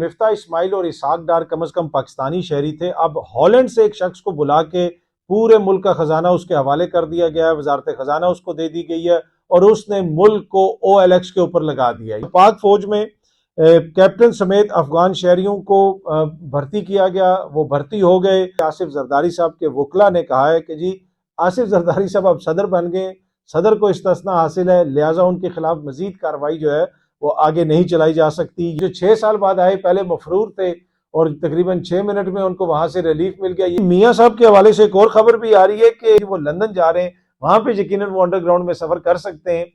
मिफ्ता इस्माइल और इसहाक डार कम से कम पाकिस्तानी शहरी थे। अब हॉलैंड से एक शख्स को बुला के पूरे मुल्क का खजाना उसके हवाले कर दिया गया है, वजारत खजाना उसको दे दी गई है और उसने मुल्क को OLX के ऊपर लगा दिया है। पाक फौज में कैप्टन समेत अफगान शहरियों को भर्ती किया गया, वो भर्ती हो गए। आसिफ जरदारी साहब के वकला ने कहा है कि जी आसिफ जरदारी साहब अब सदर बन गए, सदर को इस्तिस्ना हासिल है, लिहाजा उनके खिलाफ मजीद कार्रवाई जो है वो आगे नहीं चलाई जा सकती। जो 6 साल बाद आए, पहले मफरूर थे और तकरीबन 6 मिनट में उनको वहां से रिलीफ मिल गया। मियां साहब के हवाले से एक और खबर भी आ रही है कि वो लंदन जा रहे हैं, वहां पे यकीनन वो अंडरग्राउंड में सफर कर सकते हैं।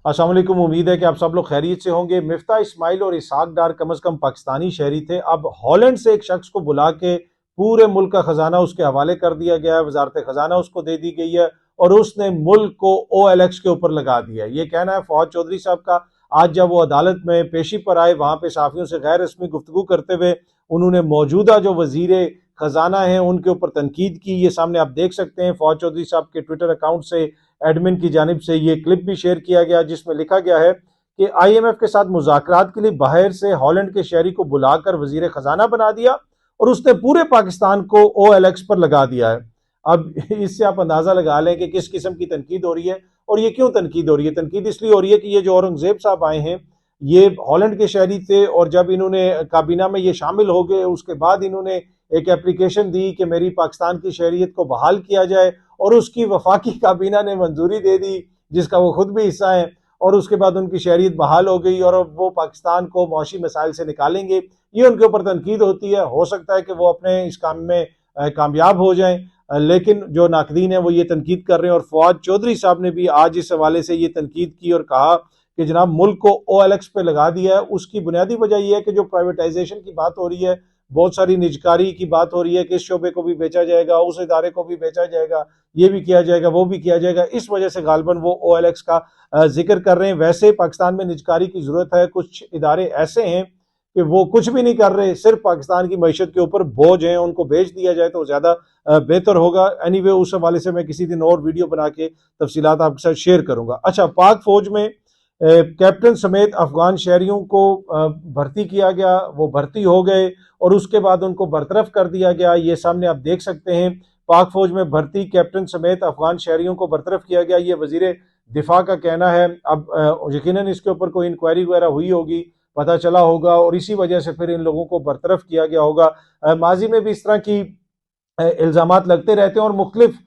अस्सलाम वालेकुम, उम्मीद है कि आप सब लोग खैरियत से होंगे। मिफ्ता इस्माइल और इसहाक डार कम से कम पाकिस्तानी शहरी थे। अब हॉलैंड से एक शख्स को बुला के पूरे मुल्क का खजाना उसके हवाले कर दिया गया है, वजारत खजाना उसको दे दी गई है और उसने मुल्क को OLX के ऊपर लगा दिया है। ये कहना है फवाद चौधरी साहब का। आज जब वो अदालत में पेशी पर आए, वहां पे साफियों से गैर रस्मी गुफ्तगू करते हुए उन्होंने मौजूदा जो वजीर खजाना है उनके ऊपर तनकीद की। ये सामने आप देख सकते हैं, फवाद चौधरी साहब के ट्विटर अकाउंट से एडमिन की जानिब से ये क्लिप भी शेयर किया गया, जिसमें लिखा गया है कि IMF के साथ मुज़ाकरात के लिए बाहर से हॉलैंड के शहरी को बुलाकर वजीर खजाना बना दिया और उसने पूरे पाकिस्तान को OLX पर लगा दिया है। अब इससे आप अंदाजा लगा लें कि किस किस्म की तनकीद हो रही है और ये क्यों तनकीद हो रही है। तनकीद इसलिए हो रही है कि ये जो औरंगजेब साहब आए हैं ये हॉलैंड के शहरी थे और जब इन्होंने काबीना में ये शामिल हो गए उसके बाद इन्होंने एक एप्लीकेशन दी कि मेरी पाकिस्तान की शहरियत को बहाल किया जाए और उसकी वफाकी काबीना ने मंजूरी दे दी, जिसका वो खुद भी हिस्सा है, और उसके बाद उनकी शहरियत बहाल हो गई और अब वो पाकिस्तान को मौशी मसाइल से निकालेंगे। ये उनके ऊपर तनकीद होती है। हो सकता है कि वो अपने इस काम में कामयाब हो जाएं, लेकिन जो नाकदीन है वो ये तनकीद कर रहे हैं। और फवाद चौधरी साहब ने भी आज इस हवाले से ये तनकीद की और कहा कि जनाब मुल्क को OLX पे लगा दिया है। उसकी बुनियादी वजह यह है कि जो प्राइवेटाइजेशन की बात हो रही है, बहुत सारी निजकारी की बात हो रही है कि इस शोबे को भी बेचा जाएगा, उस इदारे को भी बेचा जाएगा, ये भी किया जाएगा, वो भी किया जाएगा। इस वजह से गालबन वो OLX का जिक्र कर रहे हैं। वैसे पाकिस्तान में निजकारी की जरूरत है। कुछ इदारे ऐसे हैं कि वो कुछ भी नहीं कर रहे, सिर्फ पाकिस्तान की मईशत के ऊपर बोझ हैं, उनको बेच दिया जाए तो ज्यादा बेहतर होगा। एनीवे उस हवाले से मैं किसी दिन और वीडियो बना के तफसीलात आपके साथ शेयर करूंगा। अच्छा, पाक फौज में कैप्टन समेत अफगान शहरियों को भर्ती किया गया, वो भर्ती हो गए और उसके बाद उनको बरतरफ कर दिया गया। ये सामने आप देख सकते हैं, पाक फौज में भर्ती कैप्टन समेत अफगान शहरियों को बरतरफ किया गया। ये वजीर दिफा का कहना है। अब यकीनन इसके ऊपर कोई इंक्वायरी वगैरह हुई होगी, पता चला होगा और इसी वजह से फिर इन लोगों को बरतरफ किया गया होगा। माजी में भी इस तरह की इल्जामात लगते रहते हैं और मुख्तलिफ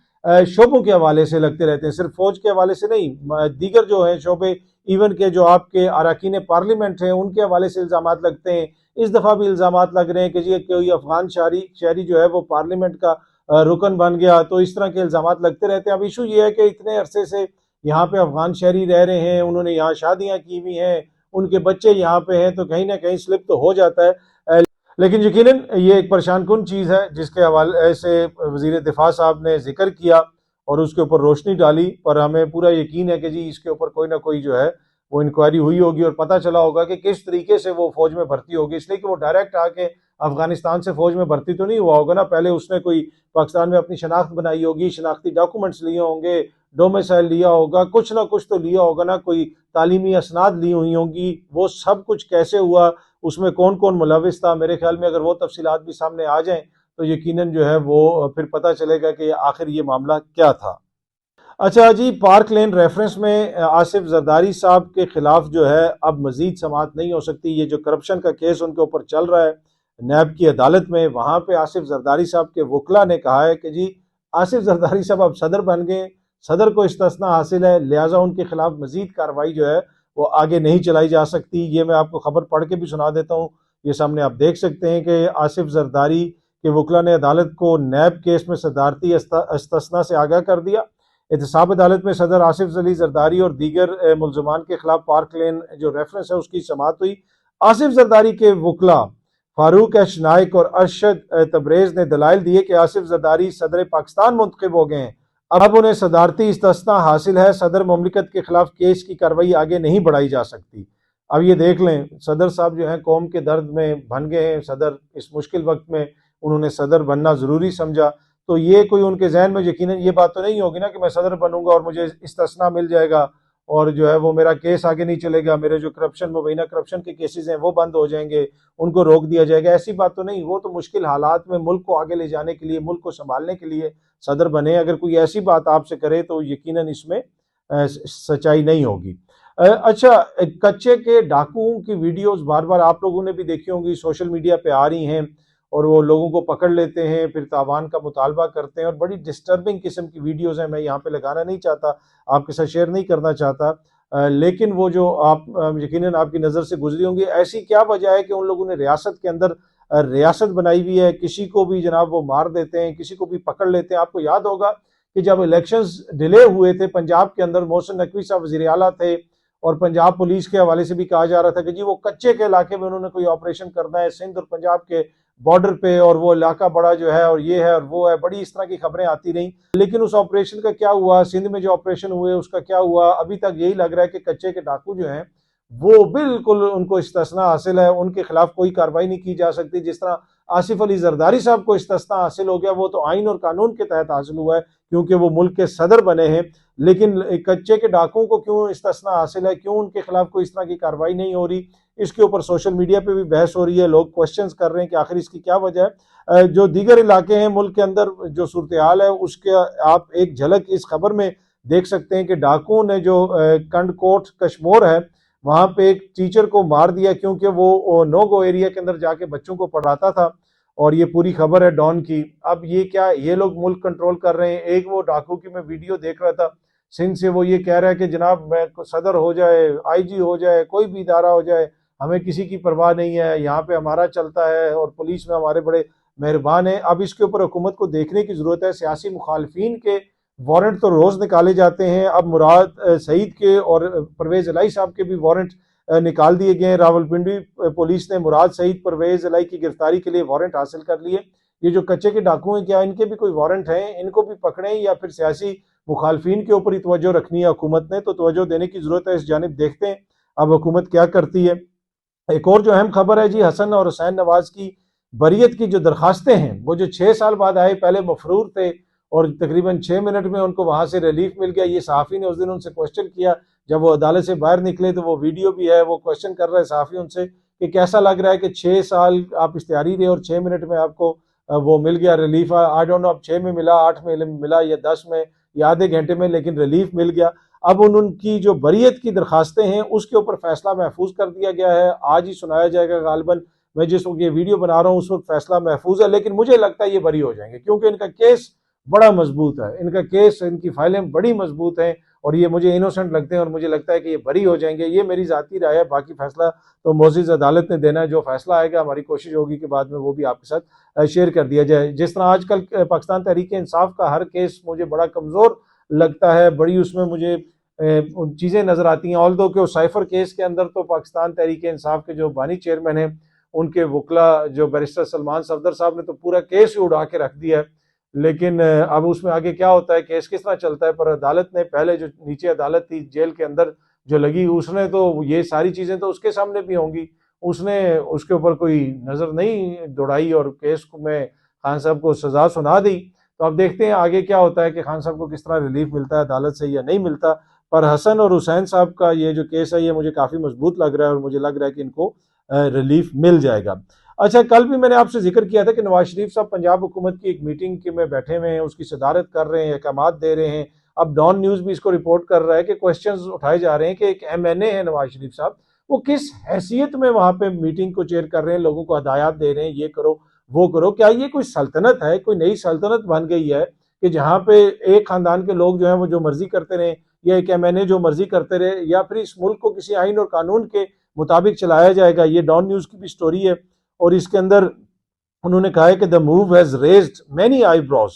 शोबों के हवाले से लगते रहते हैं, सिर्फ फौज के हवाले से नहीं, दीगर जो है शोबे, इवन के जो आपके अरकान पार्लियामेंट हैं उनके हवाले से इल्जामात लगते हैं। इस दफ़ा भी इल्जामात लग रहे हैं कि जी कोई अफगान शहरी जो है वो पार्लियामेंट का रुकन बन गया, तो इस तरह के इल्जामात लगते रहते हैं। अब इशू ये है कि इतने अरसे से यहाँ पे अफगान शहरी रह रहे हैं, उन्होंने यहाँ शादियाँ की हुई हैं, उनके बच्चे यहाँ पे हैं, तो कहीं ना कहीं स्लिप तो हो जाता है। लेकिन यकीनन ये एक परेशान कुन चीज़ है जिसके हवाले से वजीर दिफा साहब ने जिक्र किया और उसके ऊपर रोशनी डाली। पर हमें पूरा यकीन है कि जी इसके ऊपर कोई ना कोई जो है वो इंक्वायरी हुई होगी और पता चला होगा कि किस तरीके से वो फौज में भर्ती होगी। इसलिए कि वो डायरेक्ट आके अफगानिस्तान से फौज में भर्ती तो नहीं हुआ होगा ना, पहले उसने कोई पाकिस्तान में अपनी शनाख्त बनाई होगी, शनाख्ती डॉक्यूमेंट्स लिए होंगे, डोमिसाइल लिया होगा, कुछ ना कुछ तो लिया होगा ना, कोई तालीमी असनाद ली हुई होंगी। वो सब कुछ कैसे हुआ, उसमें कौन कौन मुलविस था, मेरे ख्याल में अगर वो तफसीलात भी सामने आ जाएं तो यकीनन जो है वो फिर पता चलेगा कि आखिर ये मामला क्या था। अच्छा जी, पार्क लेन रेफरेंस में आसिफ जरदारी साहब के खिलाफ जो है अब मजीद समाअत नहीं हो सकती। ये जो करप्शन का केस उनके ऊपर चल रहा है नैब की अदालत में, वहाँ पे आसिफ जरदारी साहब के वकला ने कहा है कि जी आसिफ जरदारी साहब अब सदर बन गए, सदर को इस्तिस्ना हासिल है, लिहाजा उनके खिलाफ मजीद कार्रवाई जो है वो आगे नहीं चलाई जा सकती। ये मैं आपको खबर पढ़ के भी सुना देता हूँ। ये सामने आप देख सकते हैं कि आसिफ जरदारी के वकला ने अदालत को नैब केस में सदारती इस्तिस्ना से आगाह कर दिया। एहतसाब अदालत में सदर आसिफ अली जरदारी और दीगर मुलजमान के खिलाफ पार्क लेन जो रेफरेंस है उसकी समाअत हुई। आसिफ जरदारी के वकला फारूक एच नाइक और अरशद तबरेज ने दलाइल दिए कि आसिफ जरदारी सदर पाकिस्तान मुंतखब हो गए हैं, अब उन्हें सदारती इस्तिस्ना हासिल है, सदर मुमलिकत के खिलाफ केस की कार्रवाई आगे नहीं बढ़ाई जा सकती। अब ये देख लें, सदर साहब जो है कौम के दर्द में बन गए हैं सदर, इस मुश्किल वक्त में उन्होंने सदर बनना जरूरी समझा। तो ये कोई उनके जहन में यकीनन ये बात तो नहीं होगी ना कि मैं सदर बनूंगा और मुझे इस्तिस्ना मिल जाएगा और जो है वो मेरा केस आगे नहीं चलेगा, मेरे जो करप्शन मुबैना करप्शन के केसेस हैं वो बंद हो जाएंगे, उनको रोक दिया जाएगा। ऐसी बात तो नहीं, वो तो मुश्किल हालात में मुल्क को आगे ले जाने के लिए, मुल्क को संभालने के लिए सदर बने। अगर कोई ऐसी बात आपसे करे तो यकीनन इसमें सच्चाई नहीं होगी। अच्छा, कच्चे के डाकुओं की वीडियोस बार बार आप लोगों ने भी देखी होंगी, सोशल मीडिया पे आ रही हैं और वो लोगों को पकड़ लेते हैं, फिर तावान का मुतालबा करते हैं और बड़ी डिस्टर्बिंग किस्म की वीडियोस हैं। मैं यहाँ पे लगाना नहीं चाहता, आपके साथ शेयर नहीं करना चाहता, लेकिन वो जो आप यकीनन आपकी नज़र से गुजरी होंगी। ऐसी क्या वजह है कि उन लोगों ने रियासत के अंदर रियासत बनाई हुई है, किसी को भी जनाब वो मार देते हैं, किसी को भी पकड़ लेते हैं। आपको याद होगा कि जब इलेक्शंस डिले हुए थे पंजाब के अंदर, मोहसिन नकवी साहब वज़ीर आला थे और पंजाब पुलिस के हवाले से भी कहा जा रहा था कि जी वो कच्चे के इलाके में उन्होंने कोई ऑपरेशन करना है, सिंध और पंजाब के बॉर्डर पे, और वो इलाका बड़ा जो है और ये है और वो है, बड़ी इस तरह की खबरें आती रहीं। लेकिन उस ऑपरेशन का क्या हुआ, सिंध में जो ऑपरेशन हुए उसका क्या हुआ, अभी तक यही लग रहा है कि कच्चे के डाकू जो हैं वो बिल्कुल उनको इस्तिस्ना हासिल है, उनके खिलाफ कोई कार्रवाई नहीं की जा सकती। जिस तरह आसिफ अली जरदारी साहब को इस्तिस्ना हासिल हो गया, वो तो आइन और कानून के तहत हासिल हुआ है क्योंकि वो मुल्क के सदर बने हैं। लेकिन कच्चे के डाकुओं को क्यों इस्तिस्ना हासिल है, क्यों उनके खिलाफ कोई इस तरह की कार्रवाई नहीं हो रही, इसके ऊपर सोशल मीडिया पे भी बहस हो रही है। लोग क्वेश्चंस कर रहे हैं कि आखिर इसकी क्या वजह है। जो दीगर इलाके हैं मुल्क के अंदर जो सूरत हाल है उसके आप एक झलक इस खबर में देख सकते हैं कि डाकुओं ने जो कंडकोट कश्मोर है वहां पे एक टीचर को मार दिया क्योंकि वो नो गो एरिया के अंदर जाके बच्चों को पढ़ाता था, और ये पूरी खबर है डॉन की। अब ये क्या, ये लोग मुल्क कंट्रोल कर रहे हैं। एक वो डाकू की मैं वीडियो देख रहा था सिंध से, वो ये कह रहा है कि जनाब मैं सदर हो जाए, आईजी हो जाए, कोई भी इदारा हो जाए, हमें किसी की परवाह नहीं है, यहाँ पे हमारा चलता है और पुलिस में हमारे बड़े मेहरबान है। अब इसके ऊपर हुकूमत को देखने की जरूरत है। सियासी मुखालफिन के वारंट तो रोज निकाले जाते हैं, अब मुराद सईद के और परवेज इलाही साहब के भी वारंट निकाल दिए गए हैं। रावलपिंडी पुलिस ने मुराद सईद, परवेज इलाही की गिरफ्तारी के लिए वारंट हासिल कर लिए। ये जो कच्चे के डाकू हैं, क्या इनके भी कोई वारंट हैं, इनको भी पकड़ें या फिर सियासी मुखालफिन के ऊपर ही तवज्जो रखनी है हुकूमत ने? तो तवज्जो देने की जरूरत है, इस जानिब देखते हैं अब हुकूमत क्या करती है। एक और जो अहम खबर है जी, हसन और हुसैन नवाज की बरियत की जो दरखास्तें हैं, वो जो 6 साल बाद आए, पहले मफरूर थे और तकरीबन 6 मिनट में उनको वहां से रिलीफ मिल गया। ये सहाफ़ी ने उस दिन उनसे क्वेश्चन किया, जब वो अदालत से बाहर निकले तो वो वीडियो भी है, वो क्वेश्चन कर रहे सहाफ़ी उनसे कि कैसा लग रहा है कि 6 साल आप इश्तिहारी रहे और 6 मिनट में आपको वो मिल गया रिलीफ। आई डोंट नो अब 6 में मिला, 8 में मिला या 10 में या आधे घंटे में, लेकिन रिलीफ मिल गया। अब उनकी जो बरियत की दरखास्तें हैं उसके ऊपर फैसला महफूज कर दिया गया है, आज ही सुनाया जाएगा गालिबन। मैं जिस वक्त ये वीडियो बना रहा हूँ उस वक्त फैसला महफूज है, लेकिन मुझे लगता है ये बरी हो जाएंगे क्योंकि इनका केस बड़ा मजबूत है, इनका केस, इनकी फाइलें बड़ी मजबूत हैं और ये मुझे इनोसेंट लगते हैं और मुझे लगता है कि ये बरी हो जाएंगे। ये मेरी जाती राय है, बाकी फैसला तो मोअज़्ज़िज़ अदालत ने देना है। जो फैसला आएगा हमारी कोशिश होगी कि बाद में वो भी आपके साथ शेयर कर दिया जाए। जिस तरह आजकल पाकिस्तान तहरीक इंसाफ का हर केस मुझे बड़ा कमज़ोर लगता है, बड़ी उसमें मुझे चीज़ें नज़र आती हैं। ऑल्दो कि साइफर केस के अंदर तो पाकिस्तान तहरीक इंसाफ के जो बानी चेयरमैन हैं उनके वकला जो बैरिस्टर सलमान सफदर साहब ने तो पूरा केस ही उड़ा के रख दिया है, लेकिन अब उसमें आगे क्या होता है, केस किस तरह चलता है। पर अदालत ने पहले जो नीचे अदालत थी जेल के अंदर जो लगी, उसने तो ये सारी चीज़ें तो उसके सामने भी होंगी, उसने उसके ऊपर कोई नज़र नहीं दौड़ाई और केस में खान साहब को सज़ा सुना दी। तो अब देखते हैं आगे क्या होता है कि खान साहब को किस तरह रिलीफ मिलता है अदालत से या नहीं मिलता। पर हसन और हुसैन साहब का ये जो केस है ये मुझे काफ़ी मजबूत लग रहा है और मुझे लग रहा है कि इनको रिलीफ मिल जाएगा। अच्छा, कल भी मैंने आपसे जिक्र किया था कि नवाज शरीफ साहब पंजाब हुकूमत की एक मीटिंग के में बैठे हुए हैं, उसकी सदारत कर रहे हैं, अहकामात दे रहे हैं। अब डॉन न्यूज़ भी इसको रिपोर्ट कर रहा है कि क्वेश्चंस उठाए जा रहे हैं कि एक MNA है नवाज शरीफ साहब, वो किस हैसियत में वहां पे मीटिंग को चेयर कर रहे हैं, लोगों को हदायत दे रहे हैं, ये करो वो करो। क्या ये कोई सल्तनत है, कोई नई सल्तनत बन गई है कि जहाँ पे एक खानदान के लोग जो है वो जो मर्जी करते रहे, या एक MNA जो मर्जी करते रहे, या फिर इस मुल्क को किसी आइन और कानून के मुताबिक चलाया जाएगा? ये डॉन न्यूज़ की भी स्टोरी है और इसके अंदर उन्होंने कहा है कि the move has raised many eyebrows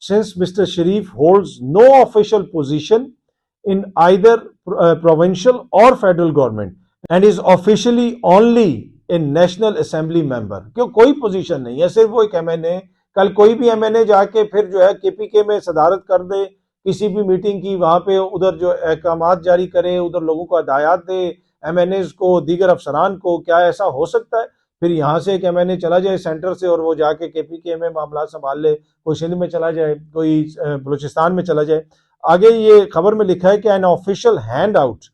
since mister Sharif holds no official position in either provincial or federal government and is officially only a national assembly member. क्यों, कोई पोजीशन नहीं है, सिर्फ वो एक MNA। कल कोई भी MNA जाके फिर जो है KPK में सदारत कर दे किसी भी मीटिंग की, वहां पे उधर जो अहकामात जारी करे, उधर लोगों को हदायत दे, MNAs को, दीगर अफसरान को। क्या ऐसा हो सकता है? फिर यहाँ से एक MNA चला जाए सेंटर से और वो जाके KPK में मामला संभाल ले, कोई सिंध में चला जाए, कोई बलूचिस्तान में चला जाए। आगे ये खबर में लिखा है कि an official hand out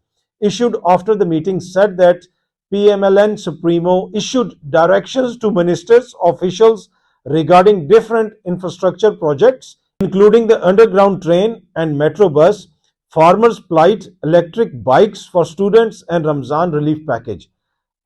issued after the meeting said that PMLN Supremo issued directions to ministers, officials regarding different infrastructure projects, including the underground train and metro bus, farmers' plight, electric bikes for students, and Ramzan relief package.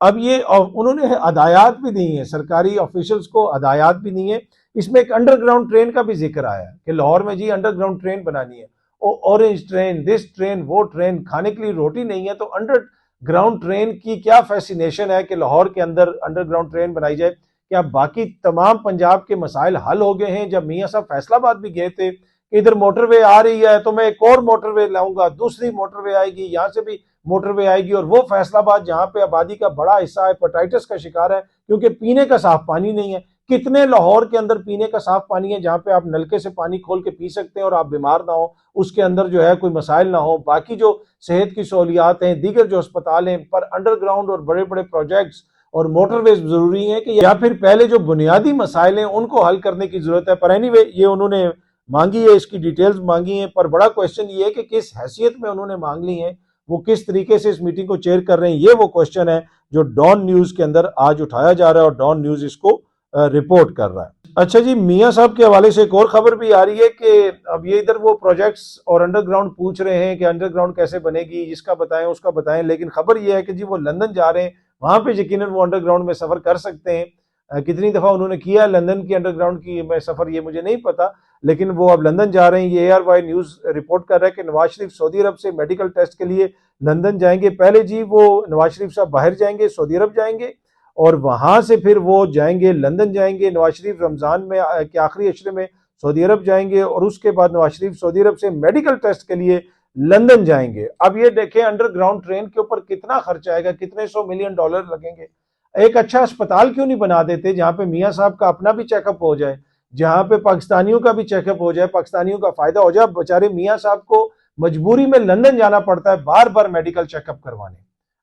अब ये उन्होंने हदायत भी दी है, सरकारी officials को हदायत भी दी है। इसमें एक अंडरग्राउंड ट्रेन का भी जिक्र आया कि लाहौर में जी अंडरग्राउंड ट्रेन बनानी है, ऑरेंज ट्रेन, दिस ट्रेन, वो ट्रेन, खाने के लिए रोटी नहीं है तो अंडरग्राउंड ट्रेन की क्या फैसिनेशन है कि लाहौर के अंदर अंडरग्राउंड ट्रेन बनाई जाए। क्या बाकी तमाम पंजाब के मसाइल हल हो गए हैं? जब मियाँ साहब फैसलाबाद भी गए थे कि इधर मोटरवे आ रही है तो मैं एक और मोटरवे लाऊंगा, दूसरी मोटरवे आएगी, यहाँ से भी मोटरवे आएगी, और वो फैसलाबाद जहां पे आबादी का बड़ा हिस्सा हेपेटाइटिस का शिकार है क्योंकि पीने का साफ पानी नहीं है। कितने लाहौर के अंदर पीने का साफ पानी है जहां पे आप नलके से पानी खोल के पी सकते हैं और आप बीमार ना हो, उसके अंदर जो है कोई मसाइल ना हो। बाकी जो सेहत की सहूलियात हैं, दीगर जो अस्पताल हैं, पर अंडरग्राउंड और बड़े बड़े प्रोजेक्ट्स और मोटरवेज जरूरी है कि या फिर पहले जो बुनियादी मसाइल हैं उनको हल करने की जरूरत है। पर एनीवे ये उन्होंने मांगी है, इसकी डिटेल्स मांगी है, पर बड़ा क्वेश्चन ये है कि किस हैसियत में उन्होंने मांग ली है, वो किस तरीके से इस मीटिंग को चेयर कर रहे हैं, ये वो क्वेश्चन है जो डॉन न्यूज के अंदर आज उठाया जा रहा है और डॉन न्यूज इसको रिपोर्ट कर रहा है। अच्छा जी, मियां साहब के हवाले से एक और खबर भी आ रही है कि अब ये इधर वो प्रोजेक्ट्स और अंडरग्राउंड पूछ रहे हैं कि अंडरग्राउंड कैसे बनेगी, इसका बताएं उसका बताएं, लेकिन खबर ये है कि जी वो लंदन जा रहे हैं, वहां पे यकीनन वो अंडरग्राउंड में सफर कर सकते हैं। कितनी दफा उन्होंने किया लंदन की अंडरग्राउंड की मैं सफर, ये मुझे नहीं पता, लेकिन वो अब लंदन जा रहे हैं। ये ARY न्यूज रिपोर्ट कर रहा है कि नवाज शरीफ सऊदी अरब से मेडिकल टेस्ट के लिए लंदन जाएंगे। पहले जी वो नवाज शरीफ साहब बाहर जाएंगे, सऊदी अरब जाएंगे, और वहां से फिर वो जाएंगे लंदन जाएंगे। नवाज शरीफ रमजान में के आखिरी अशरे में सऊदी अरब जाएंगे और उसके बाद नवाज शरीफ सऊदी अरब से मेडिकल टेस्ट के लिए लंदन जाएंगे। अब ये देखें अंडरग्राउंड ट्रेन के ऊपर कितना खर्चा आएगा, कितने $100 मिलियन लगेंगे। एक अच्छा अस्पताल क्यों नहीं बना देते जहां पे मियाँ साहब का अपना भी चेकअप हो जाए, जहां पे पाकिस्तानियों का भी चेकअप हो जाए, पाकिस्तानियों का फायदा हो जाए। बेचारे मियाँ साहब को मजबूरी में लंदन जाना पड़ता है बार बार मेडिकल चेकअप करवाने।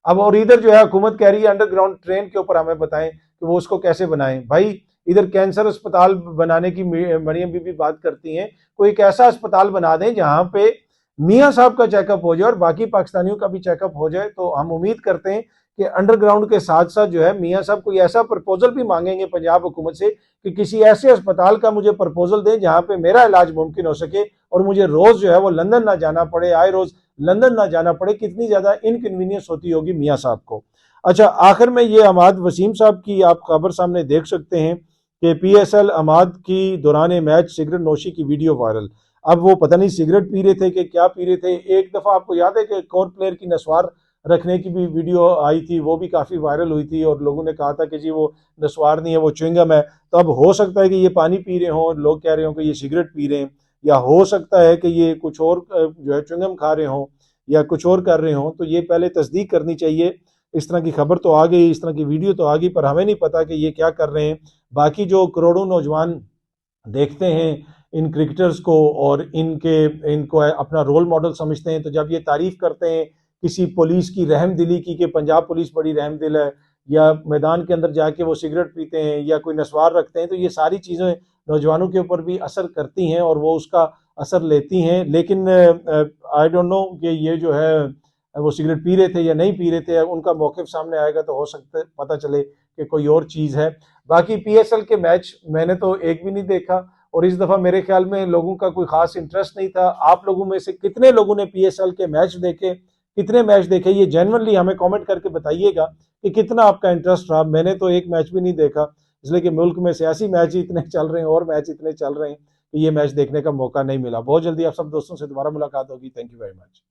अब और इधर जो है हुकूमत कह रही है अंडरग्राउंड ट्रेन के ऊपर हमें बताएं कि वो उसको कैसे बनाएं। भाई इधर कैंसर अस्पताल बनाने की मरियम बीबी बात करती हैं, कोई एक ऐसा अस्पताल बना दें जहां पे मियाँ साहब का चेकअप हो जाए और बाकी पाकिस्तानियों का भी चेकअप हो जाए। तो हम उम्मीद करते हैं कि अंडरग्राउंड के साथ साथ जो है मियाँ साहब कोई ऐसा प्रपोजल भी मांगेंगे पंजाब हुकूमत से कि किसी ऐसे अस्पताल का मुझे प्रपोजल दें जहां पे मेरा इलाज मुमकिन हो सके और मुझे रोज जो है वो लंदन ना जाना पड़े, आए रोज लंदन ना जाना पड़े। कितनी ज्यादा इनकन्वीनियंस होती होगी मियाँ साहब को। अच्छा, आखिर में ये अमाद वसीम साहब की आप खबर सामने देख सकते हैं कि PSL अमाद की दौरान मैच सिगरेट नोशी की वीडियो वायरल। अब वो पता नहीं सिगरेट पी रहे थे कि क्या पी रहे थे। एक दफा आपको याद है कि एक और प्लेयर की नस्वार रखने की भी वीडियो आई थी, वो भी काफी वायरल हुई थी और लोगों ने कहा था कि जी वो नस्वार नहीं है, वो च्युइंगम है। तो अब हो सकता है कि ये पानी पी रहे हों, लोग कह रहे हो कि ये सिगरेट पी रहे हैं, या हो सकता है कि ये कुछ और जो है च्युइंगम खा रहे हों या कुछ और कर रहे हों। तो ये पहले तस्दीक करनी चाहिए। इस तरह की खबर तो आ गई, इस तरह की वीडियो तो आ गई, पर हमें नहीं पता कि ये क्या कर रहे हैं। बाकी जो करोड़ों नौजवान देखते हैं इन क्रिकेटर्स को और इनको अपना रोल मॉडल समझते हैं, तो जब ये तारीफ करते हैं किसी पुलिस की रहमदिली की कि पंजाब पुलिस बड़ी रहमदिल है, या मैदान के अंदर जाके वो सिगरेट पीते हैं या कोई नस्वार रखते हैं, तो ये सारी चीज़ें नौजवानों के ऊपर भी असर करती हैं और वो उसका असर लेती हैं। लेकिन आई डोंट नो कि ये जो है वो सिगरेट पी रहे थे या नहीं पी रहे थे, उनका मौक़िफ़ सामने आएगा तो हो सकता है पता चले कि कोई और चीज़ है। बाकी PSL के मैच मैंने तो एक भी नहीं देखा और इस दफ़ा मेरे ख्याल में लोगों का कोई ख़ास इंटरेस्ट नहीं था। आप लोगों में से कितने लोगों ने PSL के मैच देखे, कितने मैच देखे, ये जेन्युइनली हमें कमेंट करके बताइएगा कि कितना आपका इंटरेस्ट रहा। मैंने तो एक मैच भी नहीं देखा, इसलिए कि मुल्क में सियासी मैच ही इतने चल रहे हैं और मैच इतने चल रहे हैं कि ये मैच देखने का मौका नहीं मिला। बहुत जल्दी आप सब दोस्तों से दोबारा मुलाकात होगी। Thank you very much.